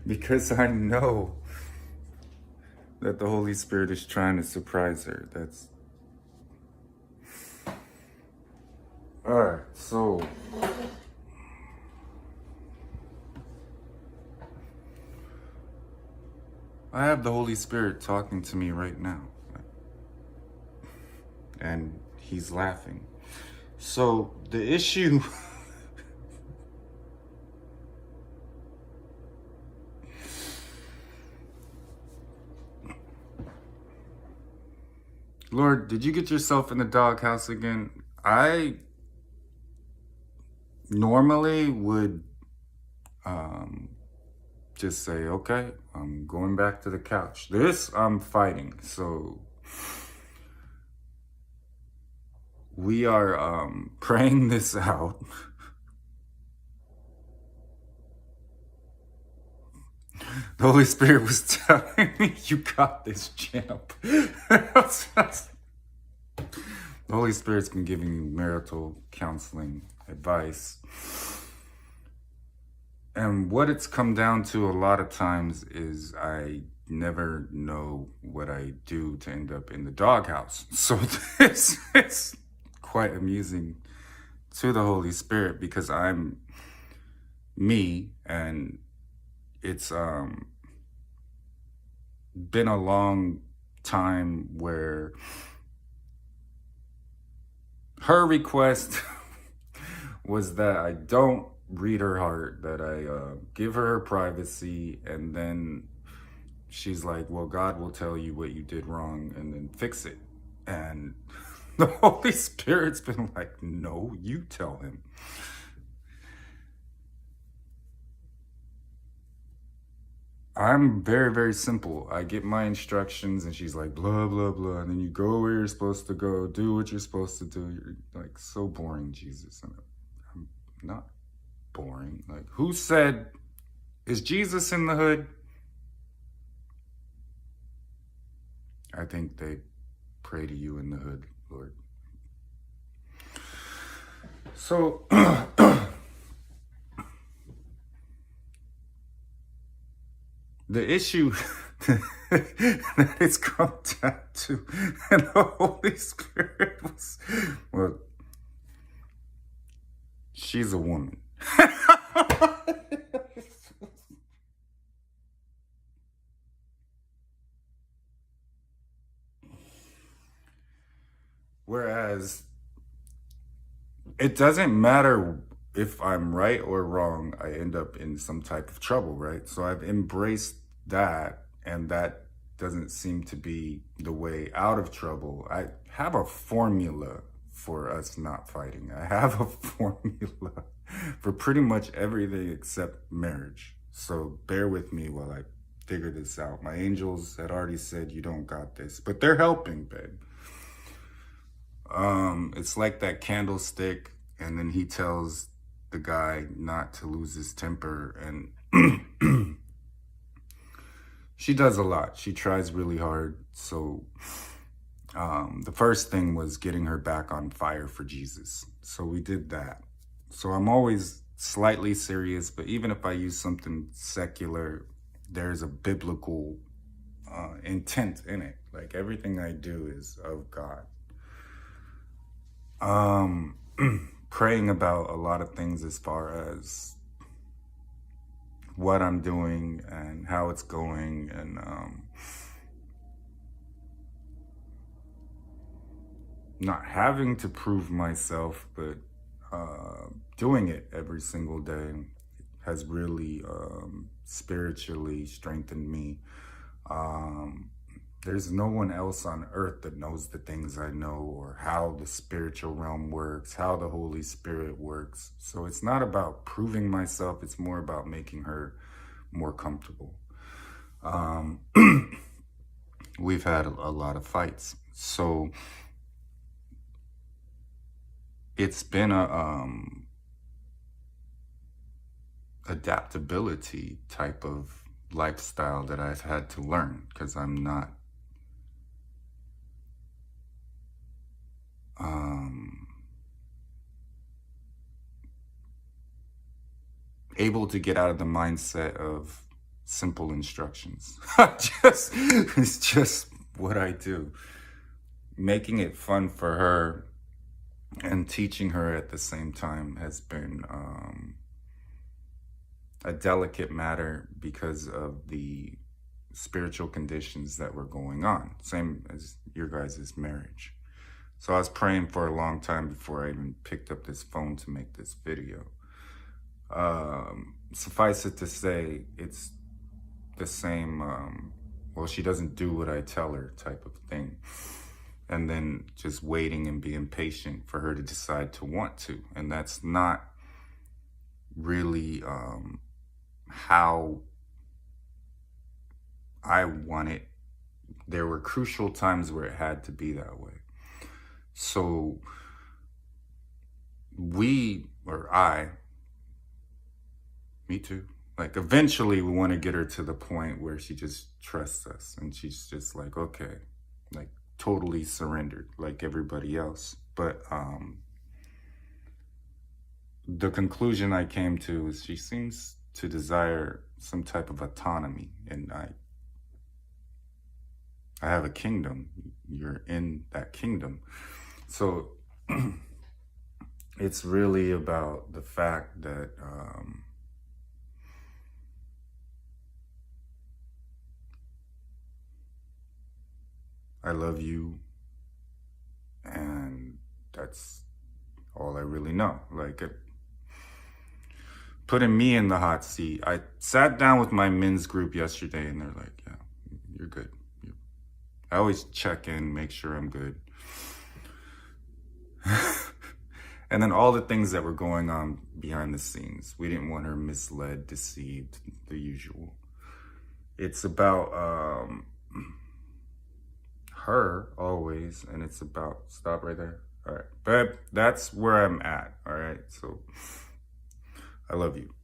Because I know that the Holy Spirit is trying to surprise her. That's all right. So I have the Holy Spirit talking to me right now, and he's laughing. So the issue Lord, did you get yourself in the doghouse again? I normally would just say, okay, I'm going back to the couch. This, I'm fighting. So we are praying this out. The Holy Spirit was telling me, you got this, champ. The Holy Spirit's been giving me marital counseling advice. And what it's come down to a lot of times is I never know what I do to end up in the doghouse. So this is quite amusing to the Holy Spirit because I'm me, and it's been a long time where her request was that I don't read her heart, that I give her privacy, and then she's like, well, God will tell you what you did wrong and then fix it. And the Holy Spirit's been like, no, you tell him. I'm very, very simple. I get my instructions and she's like, blah, blah, blah. And then you go where you're supposed to go, do what you're supposed to do. You're like, so boring, Jesus. And I'm not boring. Like, who said, is Jesus in the hood? I think they pray to you in the hood, Lord. So the issue that it's come down to, and the Holy Spirit was, well, she's a woman. Whereas it doesn't matter if I'm right or wrong, I end up in some type of trouble, right? So I've embraced that, and that doesn't seem to be the way out of trouble. I have a formula for us not fighting. I have a formula for pretty much everything except marriage. So bear with me while I figure this out. My angels had already said, you don't got this, but they're helping, babe. It's like that candlestick, and then he tells the guy not to lose his temper, and she does a lot. She tries really hard. So the first thing was getting her back on fire for Jesus. So we did that. So I'm always slightly serious, but even if I use something secular, there's a biblical intent in it. Like, everything I do is of God. Praying about a lot of things as far as what I'm doing and how it's going, and not having to prove myself, but doing it every single day has really spiritually strengthened me. There's no one else on earth that knows the things I know, or how the spiritual realm works, how the Holy Spirit works. So it's not about proving myself. It's more about making her more comfortable. We've had a lot of fights. So it's been a adaptability type of lifestyle that I've had to learn, because I'm not able to get out of the mindset of simple instructions. It's just what I do. Making it fun for her and teaching her at the same time has been a delicate matter because of the spiritual conditions that were going on. Same as your guys' marriage. So I was praying for a long time before I even picked up this phone to make this video. Suffice it to say, it's the same, well, she doesn't do what I tell her type of thing. And then just waiting and being patient for her to decide to want to. And that's not really how I want it. There were crucial times where it had to be that way. So me too, like eventually we want to get her to the point where she just trusts us and she's just like, okay, like totally surrendered like everybody else. But the conclusion I came to is she seems to desire some type of autonomy, and I have a kingdom. You're in that kingdom. So it's really about the fact that I love you, and that's all I really know. Like, putting me in the hot seat. I sat down with my men's group yesterday, and they're like, yeah, you're good. I always check in, make sure I'm good. And then all the things that were going on behind the scenes. We didn't want her misled, deceived, the usual. It's about her always, and it's about, stop right there. All right, but that's where I'm at. All right, so I love you.